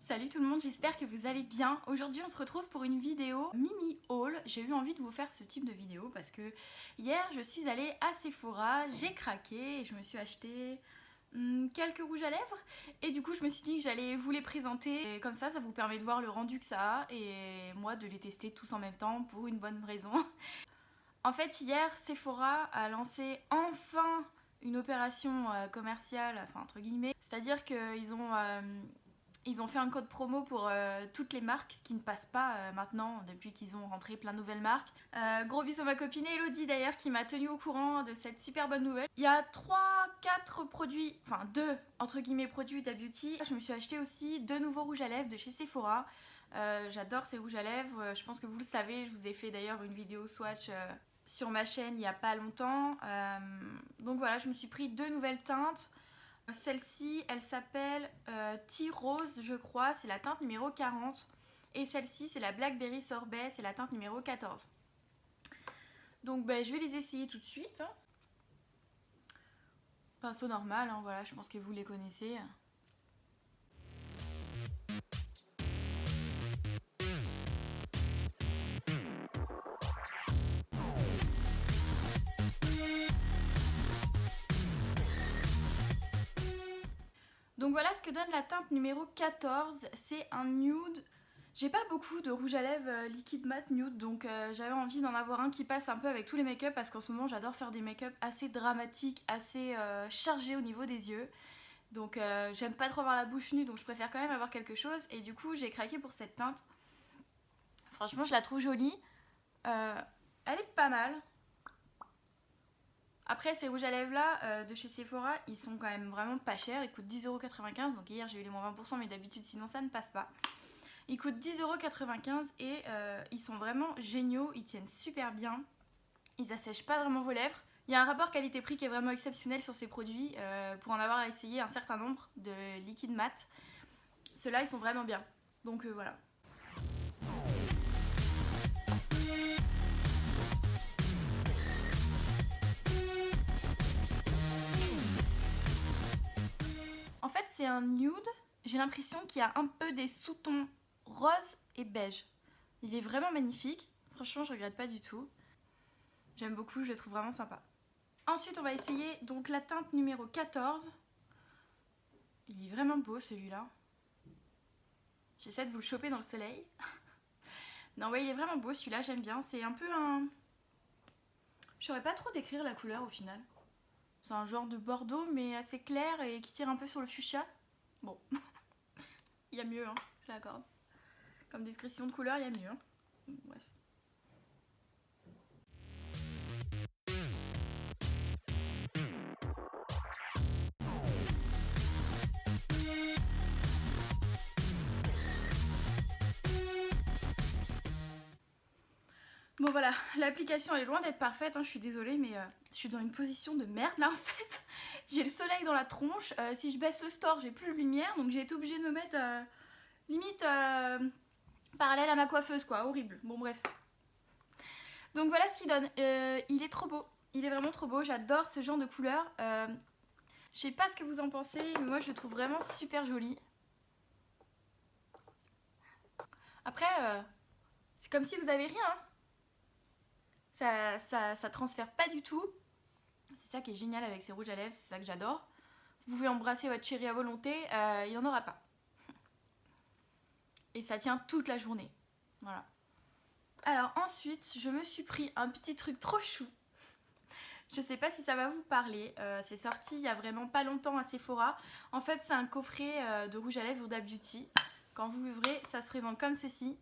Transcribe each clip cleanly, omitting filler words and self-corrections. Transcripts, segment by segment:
Salut tout le monde, j'espère que vous allez bien. Aujourd'hui on se retrouve pour une vidéo mini haul. J'ai eu envie de vous faire ce type de vidéo parce que hier je suis allée à Sephora, j'ai craqué et je me suis acheté quelques rouges à lèvres et du coup je me suis dit que j'allais vous les présenter et comme ça vous permet de voir le rendu que ça a et moi de les tester tous en même temps pour une bonne raison. En fait hier Sephora a lancé enfin une opération commerciale, enfin entre guillemets, c'est-à-dire qu'ils ont fait un code promo pour toutes les marques qui ne passent pas maintenant depuis qu'ils ont rentré plein de nouvelles marques. Gros bisous à ma copine Elodie d'ailleurs qui m'a tenue au courant de cette super bonne nouvelle. Il y a 3-4 produits, enfin 2 entre guillemets produits d'Abeauty. Je me suis acheté aussi 2 nouveaux rouges à lèvres de chez Sephora. J'adore ces rouges à lèvres, je pense que vous le savez, je vous ai fait d'ailleurs une vidéo swatch sur ma chaîne il n'y a pas longtemps. Donc voilà, je me suis pris 2 nouvelles teintes. Celle-ci, elle s'appelle Tea Rose, je crois, c'est la teinte numéro 40. Et celle-ci, c'est la Blackberry Sorbet, c'est la teinte numéro 14. Donc je vais les essayer tout de suite. Pinceau normal, hein, voilà, je pense que vous les connaissez. Donc voilà ce que donne la teinte numéro 14, c'est un nude. J'ai pas beaucoup de rouge à lèvres liquide mat nude, donc j'avais envie d'en avoir un qui passe un peu avec tous les make-up parce qu'en ce moment j'adore faire des make-up assez dramatiques, assez chargés au niveau des yeux. Donc j'aime pas trop avoir la bouche nue, donc je préfère quand même avoir quelque chose et du coup j'ai craqué pour cette teinte. Franchement je la trouve jolie, elle est pas mal. Après ces rouges à lèvres là de chez Sephora, ils sont quand même vraiment pas chers, ils coûtent 10,95€, donc hier j'ai eu les moins 20% mais d'habitude sinon ça ne passe pas. Ils coûtent 10,95€ et ils sont vraiment géniaux, ils tiennent super bien, ils assèchent pas vraiment vos lèvres. Il y a un rapport qualité-prix qui est vraiment exceptionnel sur ces produits, pour en avoir essayé un certain nombre de liquides mat. Ceux-là ils sont vraiment bien, donc voilà. En fait c'est un nude, j'ai l'impression qu'il y a un peu des sous-tons rose et beige. Il est vraiment magnifique, franchement je regrette pas du tout. J'aime beaucoup, je le trouve vraiment sympa. Ensuite on va essayer donc la teinte numéro 14. Il est vraiment beau celui-là. J'essaie de vous le choper dans le soleil. Non ouais il est vraiment beau celui-là, j'aime bien. C'est un peu un... Je saurais pas trop décrire la couleur au final. C'est un genre de bordeaux mais assez clair et qui tire un peu sur le fuchsia. Bon, il y a mieux, hein, je l'accorde. Comme description de couleur, il y a mieux. Hein. Bref. Bon voilà, l'application elle est loin d'être parfaite, hein, je suis désolée mais je suis dans une position de merde là en fait. J'ai le soleil dans la tronche, si je baisse le store j'ai plus de lumière donc j'ai été obligée de me mettre limite parallèle à ma coiffeuse quoi, horrible, bon bref. Donc voilà ce qu'il donne, il est trop beau, il est vraiment trop beau, j'adore ce genre de couleur. Je sais pas ce que vous en pensez mais moi je le trouve vraiment super joli. Après c'est comme si vous avez rien, hein. Ça transfère pas du tout. C'est ça qui est génial avec ces rouges à lèvres, c'est ça que j'adore. Vous pouvez embrasser votre chérie à volonté, il n'y en aura pas. Et ça tient toute la journée. Voilà. Alors ensuite, je me suis pris un petit truc trop chou. Je sais pas si ça va vous parler, c'est sorti il y a vraiment pas longtemps à Sephora. En fait c'est un coffret de rouge à lèvres d'Abeauty. Quand vous l'ouvrez, ça se présente comme ceci.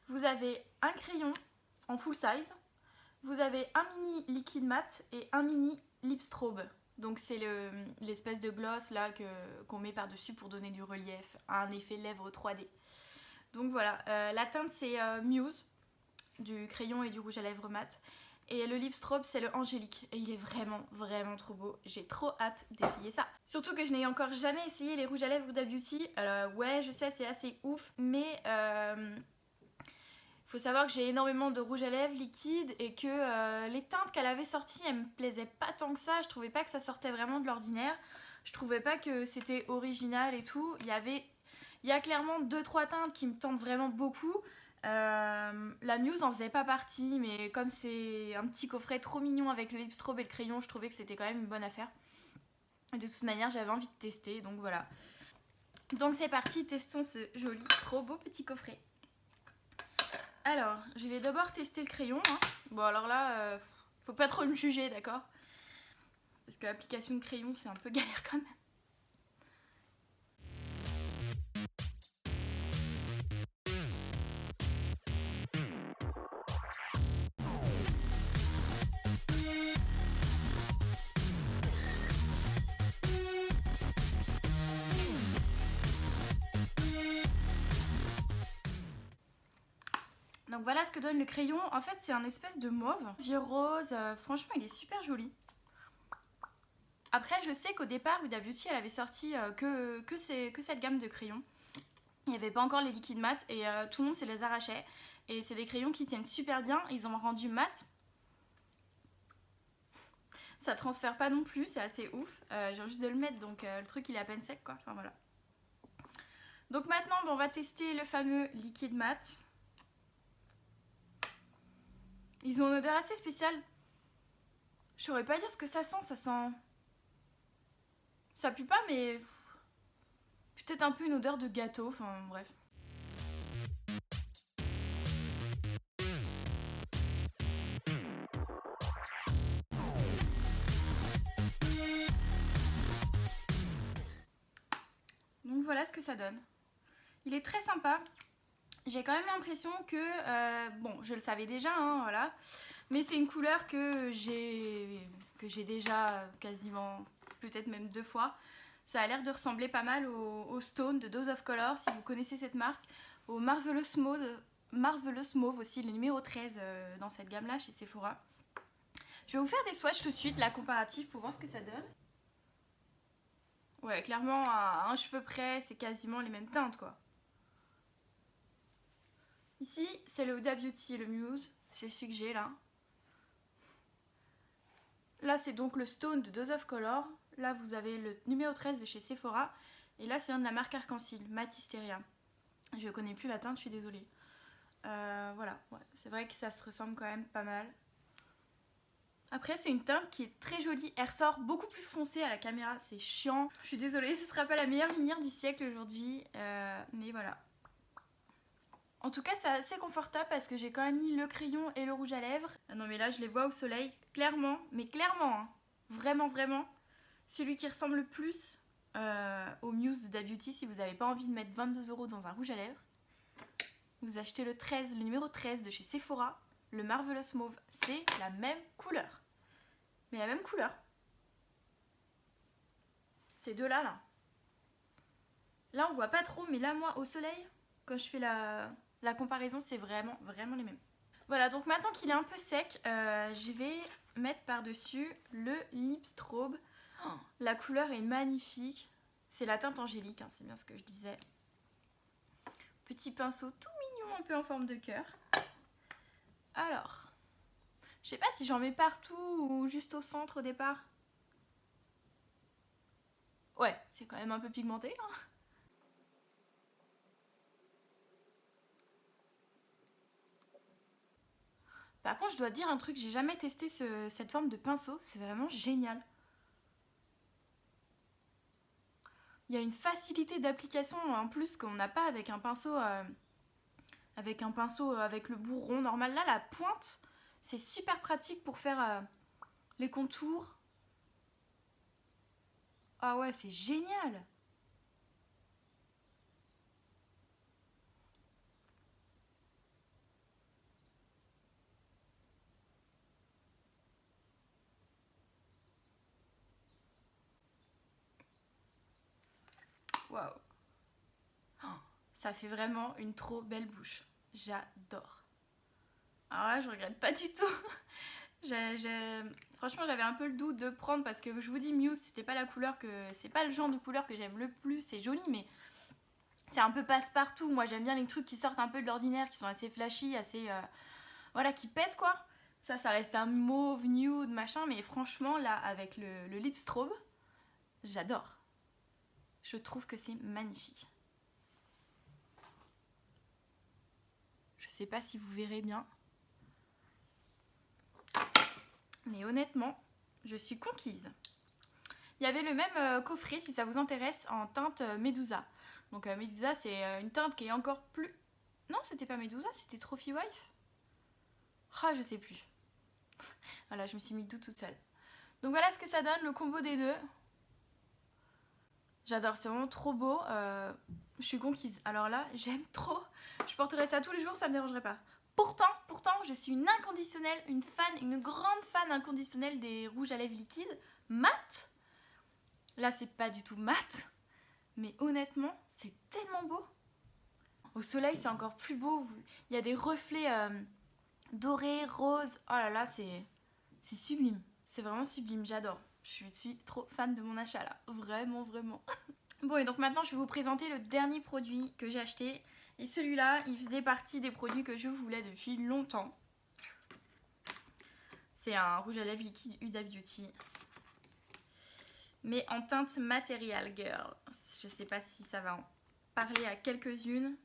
Vous avez un crayon en full size. Vous avez un mini liquide mat et un mini lip strobe. Donc c'est l'espèce de gloss là qu'on met par dessus pour donner du relief, un effet lèvres 3D. Donc voilà, la teinte c'est Muse, du crayon et du rouge à lèvres mat. Et le lip strobe c'est le Angélique. Et il est vraiment vraiment trop beau. J'ai trop hâte d'essayer ça. Surtout que je n'ai encore jamais essayé les rouges à lèvres d'Abeauty. Ouais je sais c'est assez ouf mais... faut savoir que j'ai énormément de rouge à lèvres liquide et que les teintes qu'elle avait sorties, elles me plaisaient pas tant que ça. Je trouvais pas que ça sortait vraiment de l'ordinaire. Je trouvais pas que c'était original et tout. Il y avait Il y a clairement 2-3 teintes qui me tentent vraiment beaucoup. La Muse en faisait pas partie, mais comme c'est un petit coffret trop mignon avec le lip strobe et le crayon, je trouvais que c'était quand même une bonne affaire. Et de toute manière, j'avais envie de tester, donc voilà. Donc c'est parti, testons ce joli, trop beau petit coffret. Alors, je vais d'abord tester le crayon. Hein. Bon, alors là, faut pas trop me juger, d'accord? Parce que l'application de crayon, c'est un peu galère quand même. Donc voilà ce que donne le crayon. En fait, c'est un espèce de mauve, vieux rose. Franchement, il est super joli. Après, je sais qu'au départ, Huda Beauty, elle avait sorti que cette gamme de crayons. Il n'y avait pas encore les liquides mat et tout le monde se les arrachait. Et c'est des crayons qui tiennent super bien. Ils ont rendu mat. Ça transfère pas non plus, c'est assez ouf. Je viens juste de le mettre, donc le truc il est à peine sec quoi. Enfin voilà. Donc maintenant, on va tester le fameux liquide mat. Ils ont une odeur assez spéciale. Je saurais pas dire ce que ça sent. Ça sent... Ça pue pas, mais... peut-être un peu une odeur de gâteau. Enfin, bref. Donc voilà ce que ça donne. Il est très sympa. J'ai quand même l'impression que... bon, je le savais déjà, hein, voilà. Mais c'est une couleur que j'ai déjà quasiment, peut-être même 2 fois. Ça a l'air de ressembler pas mal au Stone de Dose of Color, si vous connaissez cette marque. Au Marvelous Mauve aussi, le numéro 13 dans cette gamme-là chez Sephora. Je vais vous faire des swatchs tout de suite, la comparative, pour voir ce que ça donne. Ouais, clairement, à un cheveu près, c'est quasiment les mêmes teintes, quoi. Ici, c'est le Huda Beauty, le Muse. C'est celui que j'ai, là. Là, c'est donc le Stone de Dose of Color. Là, vous avez le numéro 13 de chez Sephora. Et là, c'est un de la marque Arc-en-Ciel, Matte Hysteria. Je ne connais plus la teinte, je suis désolée. Voilà, ouais, c'est vrai que ça se ressemble quand même pas mal. Après, c'est une teinte qui est très jolie. Elle ressort beaucoup plus foncée à la caméra, c'est chiant. Je suis désolée, ce sera pas la meilleure lumière du siècle aujourd'hui. Mais voilà. En tout cas, c'est assez confortable parce que j'ai quand même mis le crayon et le rouge à lèvres. Ah non, mais là, je les vois au soleil. Clairement, mais clairement, hein, vraiment, vraiment, celui qui ressemble le plus au Muse de Huda Beauty, si vous n'avez pas envie de mettre 22 € dans un rouge à lèvres, vous achetez le numéro 13 de chez Sephora, le Marvelous Mauve. C'est la même couleur. Mais la même couleur. Ces deux-là, là. Là, on voit pas trop, mais là, moi, au soleil, quand je fais la comparaison, c'est vraiment, vraiment les mêmes. Voilà, donc maintenant qu'il est un peu sec, je vais mettre par-dessus le lip strobe. Oh, la couleur est magnifique. C'est la teinte angélique, hein, c'est bien ce que je disais. Petit pinceau tout mignon, un peu en forme de cœur. Alors, je sais pas si j'en mets partout ou juste au centre au départ. Ouais, c'est quand même un peu pigmenté, hein. Par contre, je dois dire un truc, j'ai jamais testé cette forme de pinceau, c'est vraiment génial. Il y a une facilité d'application en plus qu'on n'a pas avec un pinceau avec le bout rond normal. Là, la pointe, c'est super pratique pour faire les contours. Ah ouais, c'est génial. Waouh. Oh, ça fait vraiment une trop belle bouche. J'adore. Alors là, je regrette pas du tout. Franchement, j'avais un peu le doute de prendre parce que je vous dis, Muse, c'est pas le genre de couleur que j'aime le plus. C'est joli, mais c'est un peu passe-partout. Moi, j'aime bien les trucs qui sortent un peu de l'ordinaire, qui sont assez flashy, assez voilà, qui pètent quoi. Ça reste un mauve nude machin, mais franchement, là, avec le lip strobe, j'adore. Je trouve que c'est magnifique. sais pas si vous verrez bien. Mais honnêtement, je suis conquise. Il y avait le même coffret, si ça vous intéresse, en teinte Medusa. Donc Medusa, c'est une teinte qui est encore plus... Non, c'était pas Medusa, c'était Trophy Wife. Ah, je sais plus. Voilà, je me suis mis le doute toute seule. Donc voilà ce que ça donne, le combo des deux. J'adore, c'est vraiment trop beau. Je suis conquise. Alors là, j'aime trop. Je porterai ça tous les jours, ça me dérangerait pas. Pourtant, je suis une inconditionnelle, une grande fan inconditionnelle des rouges à lèvres liquides mat. Là, c'est pas du tout mat, mais honnêtement, c'est tellement beau. Au soleil, c'est encore plus beau. Il y a des reflets dorés, roses. Oh là là, c'est sublime. C'est vraiment sublime, j'adore. Je suis trop fan de mon achat là, vraiment. Bon, et donc maintenant, je vais vous présenter le dernier produit que j'ai acheté. Et celui-là, il faisait partie des produits que je voulais depuis longtemps. C'est un rouge à lèvres liquide Huda Beauty. Mais en teinte Material Girl. Je sais pas si ça va en parler à quelques-unes.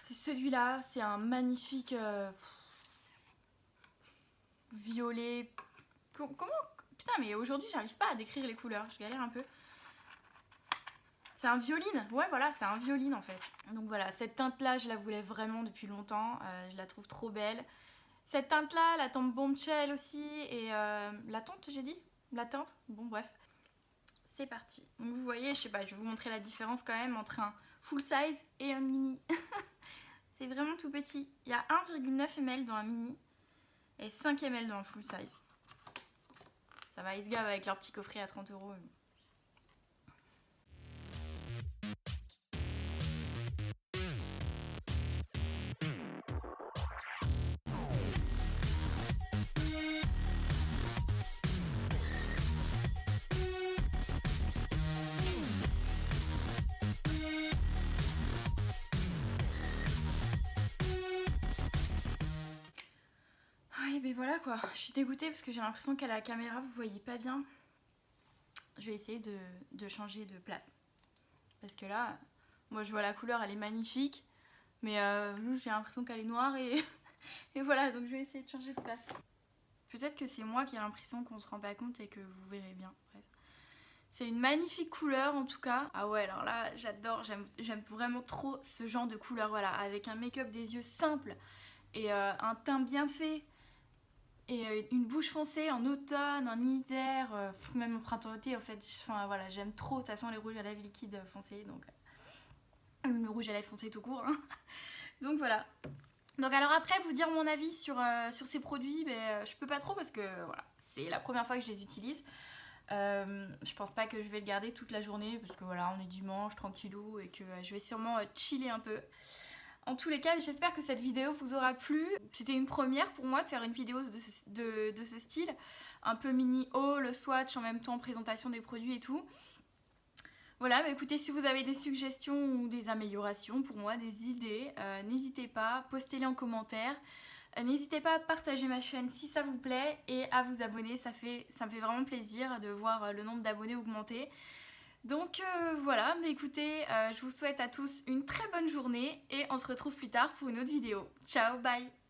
C'est celui-là, c'est un magnifique violet. Comment? Putain, mais aujourd'hui, j'arrive pas à décrire les couleurs, je galère un peu. C'est un violine, ouais voilà, c'est un violine en fait. Donc voilà, cette teinte-là, je la voulais vraiment depuis longtemps, je la trouve trop belle. Cette teinte-là, la teinte Bombshell aussi, et la teinte, j'ai dit? La teinte? Bon bref, c'est parti. Donc vous voyez, je sais pas, je vais vous montrer la différence quand même entre un full size et un mini. C'est vraiment tout petit. Il y a 1,9 ml dans un mini et 5 ml dans un full size. Ça va, ils se gavent avec leur petit coffret à 30 €. Ouais, mais voilà quoi, je suis dégoûtée parce que j'ai l'impression qu'à la caméra vous voyez pas bien. Je vais essayer de changer de place. Parce que là, moi je vois la couleur, elle est magnifique. Mais j'ai l'impression qu'elle est noire et... et voilà, donc je vais essayer de changer de place. Peut-être que c'est moi qui ai l'impression qu'on se rend pas compte et que vous verrez bien. Bref. C'est une magnifique couleur en tout cas. Ah ouais, alors là, j'adore, j'aime vraiment trop ce genre de couleur, voilà. Avec un make-up des yeux simple et un teint bien fait. Et une bouche foncée en automne, en hiver, même au printemps-été en fait. Enfin voilà, j'aime trop. De toute façon, les rouges à lèvres liquides foncés, donc... le rouge à lèvres foncé tout court. Hein. Donc voilà. Donc alors après, vous dire mon avis sur ces produits, je peux pas trop parce que voilà, c'est la première fois que je les utilise. Je pense pas que je vais le garder toute la journée parce que voilà, on est dimanche, tranquillou, et que je vais sûrement chiller un peu. En tous les cas, j'espère que cette vidéo vous aura plu. C'était une première pour moi de faire une vidéo de ce style. Un peu mini haul, swatch, en même temps présentation des produits et tout. Voilà, écoutez, si vous avez des suggestions ou des améliorations pour moi, des idées, n'hésitez pas, postez-les en commentaire. N'hésitez pas à partager ma chaîne si ça vous plaît et à vous abonner, ça me fait vraiment plaisir de voir le nombre d'abonnés augmenter. Donc voilà, mais écoutez, je vous souhaite à tous une très bonne journée et on se retrouve plus tard pour une autre vidéo. Ciao, bye!